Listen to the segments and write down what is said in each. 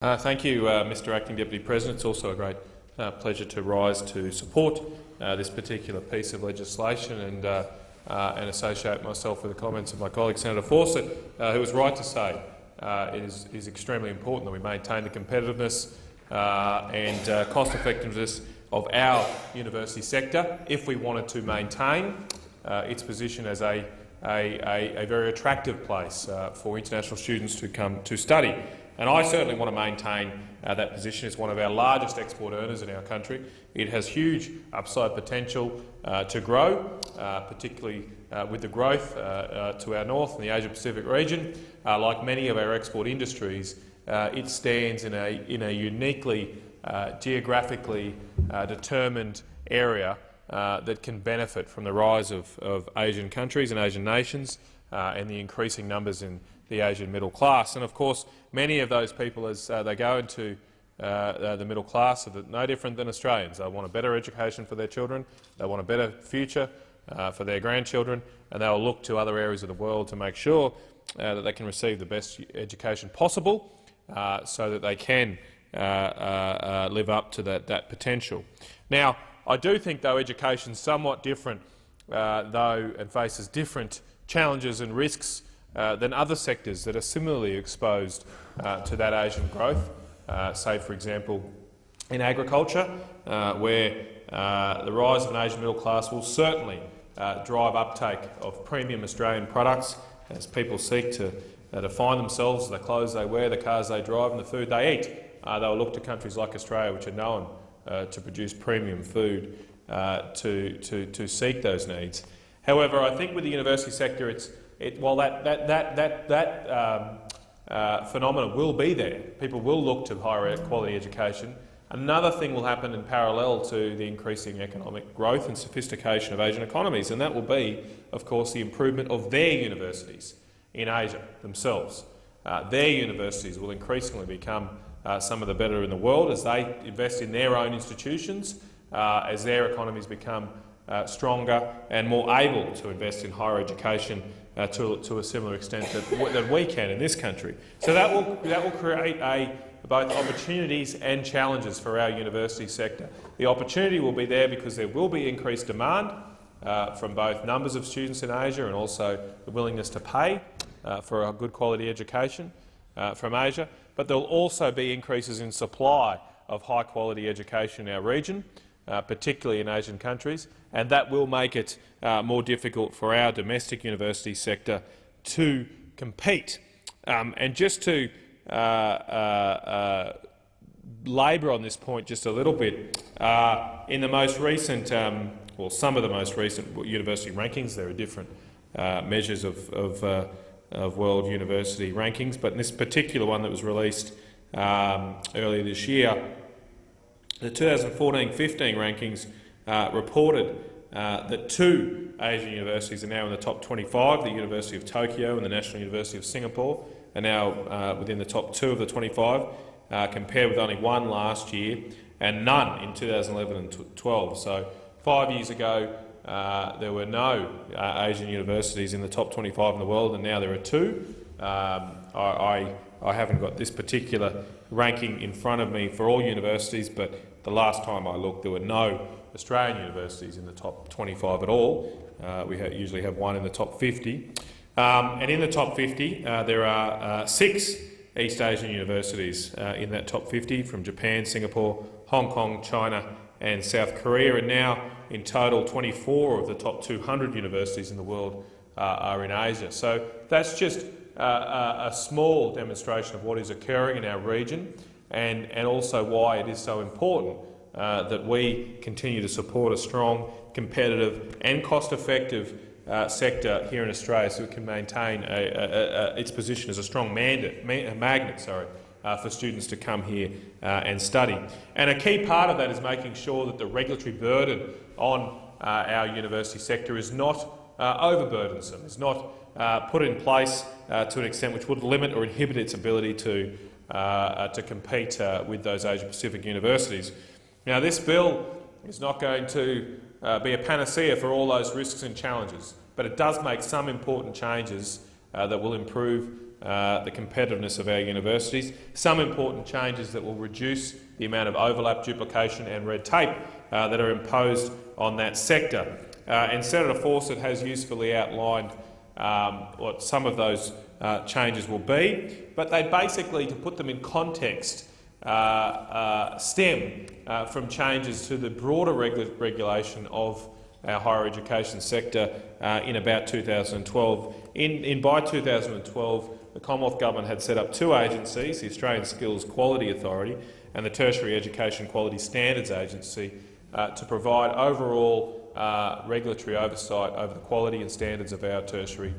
Thank you, Mr Acting Deputy President. It's also a great pleasure to rise to support this particular piece of legislation and associate myself with the comments of my colleague Senator Fawcett, who was right to say it is extremely important that we maintain the competitiveness and cost-effectiveness of our university sector if we wanted to maintain its position as a very attractive place for international students to come to study. And I certainly want to maintain that position. It's one of our largest export earners in our country. It has huge upside potential to grow, particularly with the growth to our north in the Asia-Pacific region. Like many of our export industries, it stands in a uniquely geographically determined area that can benefit from the rise of Asian countries and Asian nations and the increasing numbers in the Asian middle class. And of course, many of those people, as they go into the middle class, are no different than Australians. They want a better education for their children, they want a better future for their grandchildren, and they will look to other areas of the world to make sure that they can receive the best education possible so that they can live up to that potential. Now, I do think, though, education is somewhat different, and faces different challenges and risks than other sectors that are similarly exposed to that Asian growth, say, for example, in agriculture, where the rise of an Asian middle class will certainly drive uptake of premium Australian products as people seek to define themselves, the clothes they wear, the cars they drive and the food they eat. They will look to countries like Australia, which are known to produce premium food, to seek those needs. However, I think with the university sector, while that phenomenon will be there, people will look to higher quality education, another thing will happen in parallel to the increasing economic growth and sophistication of Asian economies, and that will be, of course, the improvement of their universities in Asia themselves. Their universities will increasingly become some of the better in the world as they invest in their own institutions, as their economies become stronger and more able to invest in higher education to a similar extent that we can in this country. So that will create both opportunities and challenges for our university sector. The opportunity will be there because there will be increased demand from both numbers of students in Asia and also the willingness to pay for a good quality education from Asia. But there will also be increases in supply of high quality education in our region, particularly in Asian countries, and that will make it more difficult for our domestic university sector to compete. And just to labour on this point just a little bit, in the most recent, well, some of the most recent university rankings, there are different measures of world university rankings, but in this particular one that was released earlier this year, the 2014-15 rankings reported that 2 Asian universities are now in the top 25. The University of Tokyo and the National University of Singapore are now within the top 2 of the 25, compared with only 1 last year and none in 2011 and 12. So 5 years ago there were no Asian universities in the top 25 in the world, and now there are 2. I haven't got this particular ranking in front of me for all universities, but the last time I looked, there were no Australian universities in the top 25 at all. We usually have 1 in the top 50. And in the top 50, there are 6 East Asian universities in that top 50 from Japan, Singapore, Hong Kong, China and South Korea, and now in total 24 of the top 200 universities in the world are in Asia. So that's just a small demonstration of what is occurring in our region, and also why it is so important that we continue to support a strong, competitive and cost-effective sector here in Australia, so it can maintain its position as a strong magnet for students to come here and study. And a key part of that is making sure that the regulatory burden on our university sector is not overburdensome, is not put in place to an extent which would limit or inhibit its ability to compete with those Asia-Pacific universities. Now, this bill is not going to be a panacea for all those risks and challenges, but it does make some important changes that will improve the competitiveness of our universities. Some important changes that will reduce the amount of overlap, duplication and red tape that are imposed on that sector. And Senator Fawcett has usefully outlined what some of those changes will be, but they basically, to put them in context, stem from changes to the broader regulation of our higher education sector in about 2012. By 2012, the Commonwealth Government had set up two agencies, the Australian Skills Quality Authority and the Tertiary Education Quality Standards Agency, to provide overall regulatory oversight over the quality and standards of our tertiary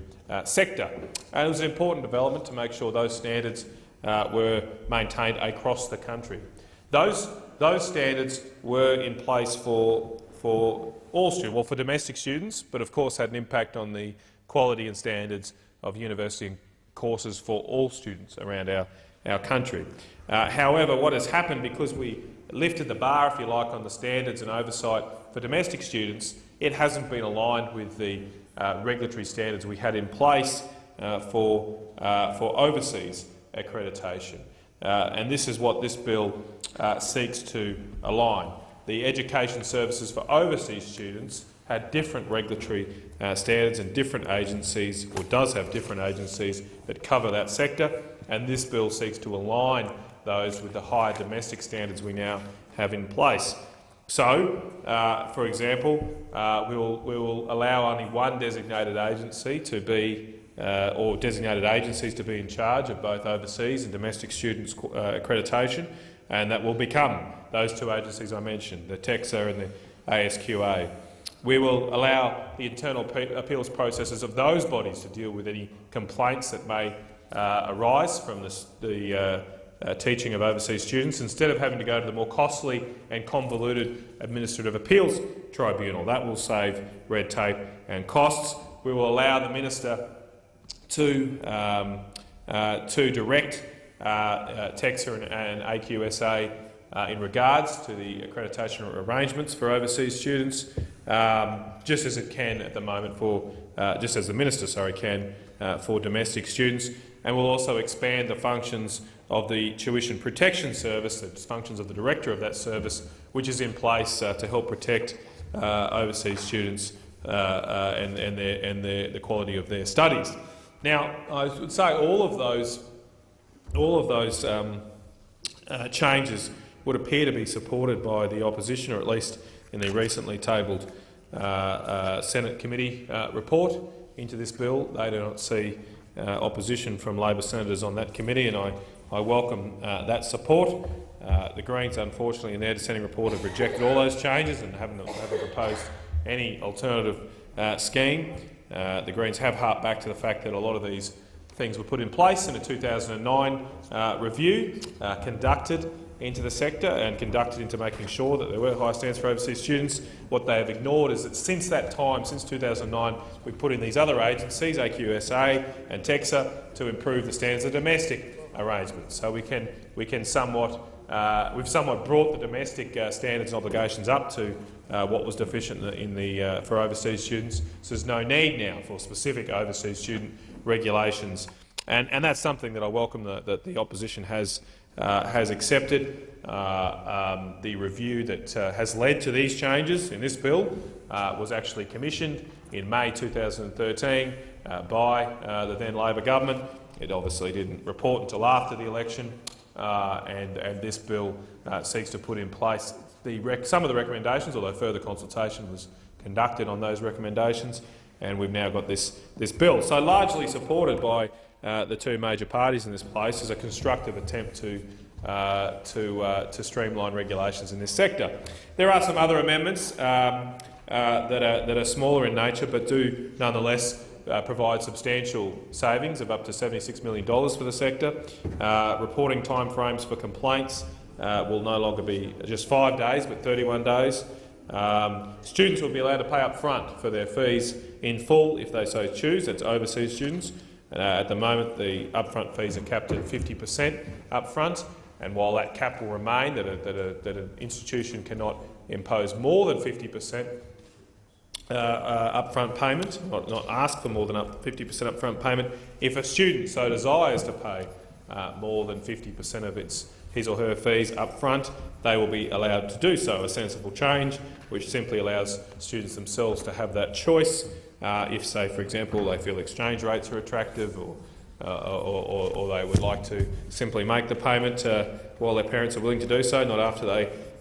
sector. And it was an important development to make sure those standards were maintained across the country. Those standards were in place for all students, well, for domestic students, but of course had an impact on the quality and standards of university courses for all students around our country. However, what has happened, because we lifted the bar, if you like, on the standards and oversight for domestic students, it hasn't been aligned with the regulatory standards we had in place for overseas accreditation. And this is what this bill seeks to align. The education services for overseas students had different regulatory standards and different agencies, or does have different agencies that cover that sector, and this bill seeks to align those with the higher domestic standards we now have in place. So, for example, we will allow only one designated agency to be, or designated agencies to be in charge of both overseas and domestic students' accreditation, and that will become those two agencies I mentioned, the TEXA and the ASQA. We will allow the internal appeals processes of those bodies to deal with any complaints that may arise from the teaching of overseas students, instead of having to go to the more costly and convoluted administrative appeals tribunal. That will save red tape and costs. We will allow the minister to direct TEXA and AQSA in regards to the accreditation arrangements for overseas students, just as it can at the moment for, just as the minister, can for domestic students. And we'll also expand the functions of the Tuition Protection Service, the functions of the director of that service, which is in place to help protect overseas students and the quality of their studies. Now, I would say all of those changes would appear to be supported by the opposition, or at least in the recently tabled Senate committee report into this bill. They do not see opposition from Labor senators on that committee, and I welcome that support. The Greens, unfortunately, in their dissenting report have rejected all those changes and haven't proposed any alternative scheme. The Greens have harped back to the fact that a lot of these things were put in place in a 2009 review conducted into the sector and conducted into making sure that there were high standards for overseas students. What they have ignored is that since that time, since 2009, we've put in these other agencies, AQSA and TEXA, to improve the standards of domestic arrangements. So we've somewhat brought the domestic standards and obligations up to what was deficient for overseas students. So there's no need now for specific overseas student regulations, and that's something that I welcome that the opposition has accepted. The review that has led to these changes in this bill was actually commissioned in May 2013 by the then Labor government. It obviously didn't report until after the election, and this bill seeks to put in place some of the recommendations, although further consultation was conducted on those recommendations, and we've now got this bill. So largely supported by the two major parties in this place, is a constructive attempt to streamline regulations in this sector. There are some other amendments that are smaller in nature, but do nonetheless provide substantial savings of up to $76 million for the sector. Reporting timeframes for complaints will no longer be just 5 days, but 31 days. Students will be allowed to pay up front for their fees in full if they so choose. That's overseas students. At the moment, the upfront fees are capped at 50% upfront, and while that cap will remain, that an institution cannot impose more than 50%, upfront payment, not ask for more than 50% upfront payment. If a student so desires to pay more than 50% of his or her fees upfront, they will be allowed to do so. A sensible change which simply allows students themselves to have that choice if, say, for example, they feel exchange rates are attractive, or they would like to simply make the payment while their parents are willing to do so, not after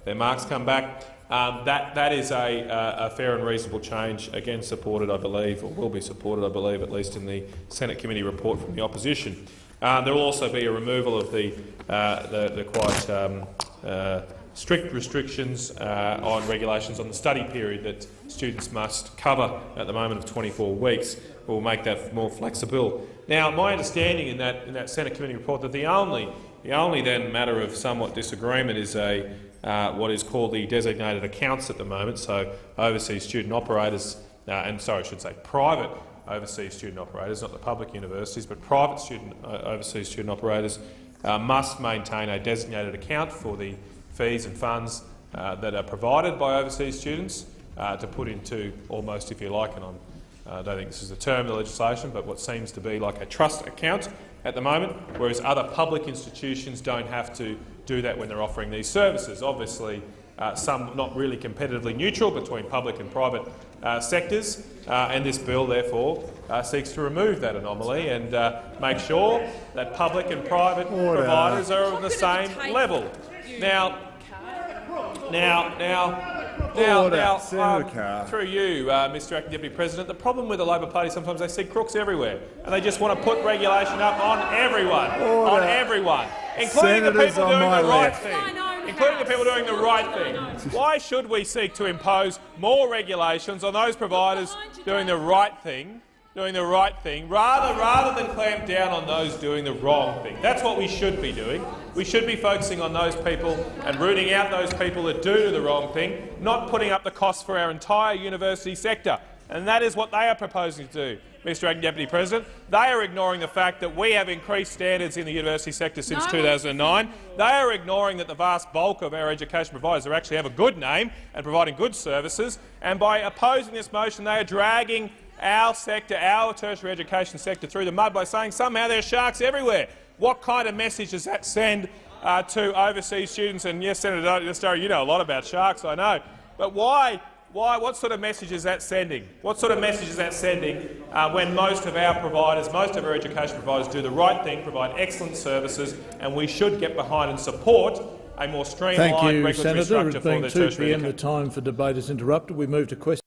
their marks come back. That is a fair and reasonable change, again supported, I believe, or will be supported, I believe, at least in the Senate committee report from the opposition. There will also be a removal of the quite strict restrictions on regulations on the study period that students must cover at the moment of 24 weeks. We'll make that more flexible. Now, my understanding in that Senate committee report that the only then matter of somewhat disagreement is what is called the designated accounts at the moment. So overseas student operators, private overseas student operators, not the public universities, but private overseas student operators must maintain a designated account for the fees and funds that are provided by overseas students to put into almost, if you like, and I don't think this is the term of the legislation, but what seems to be like a trust account at the moment, whereas other public institutions don't have to do that when they're offering these services. Obviously, some not really competitively neutral between public and private sectors, and this bill therefore seeks to remove that anomaly and make sure that public and private providers are on the same level. Through you, Mr Acting Deputy President, the problem with the Labor Party sometimes they see crooks everywhere, and they just want to put regulation up on everyone, including the people doing the right thing. Why should we seek to impose more regulations on those providers doing the right thing, rather than clamp down on those doing the wrong thing? That's what we should be doing. We should be focusing on those people and rooting out those people that do the wrong thing, not putting up the costs for our entire university sector. And that is what they are proposing to do, Mr Acting Deputy President. They are ignoring the fact that we have increased standards in the university sector since 2009. They are ignoring that the vast bulk of our education providers actually have a good name and providing good services. And by opposing this motion, they are dragging our sector, our tertiary education sector, through the mud by saying somehow there are sharks everywhere. What kind of message does that send to overseas students? And yes, Senator Sturry, you know a lot about sharks, I know. But why? What sort of message is that sending? What sort of message is that sending when most of our providers, most of our education providers do the right thing, provide excellent services, and we should get behind and support a more streamlined regulatory structure for the tertiary education. Thank you, Senator. At being 2 p.m, the time for debate is interrupted. We move to questions.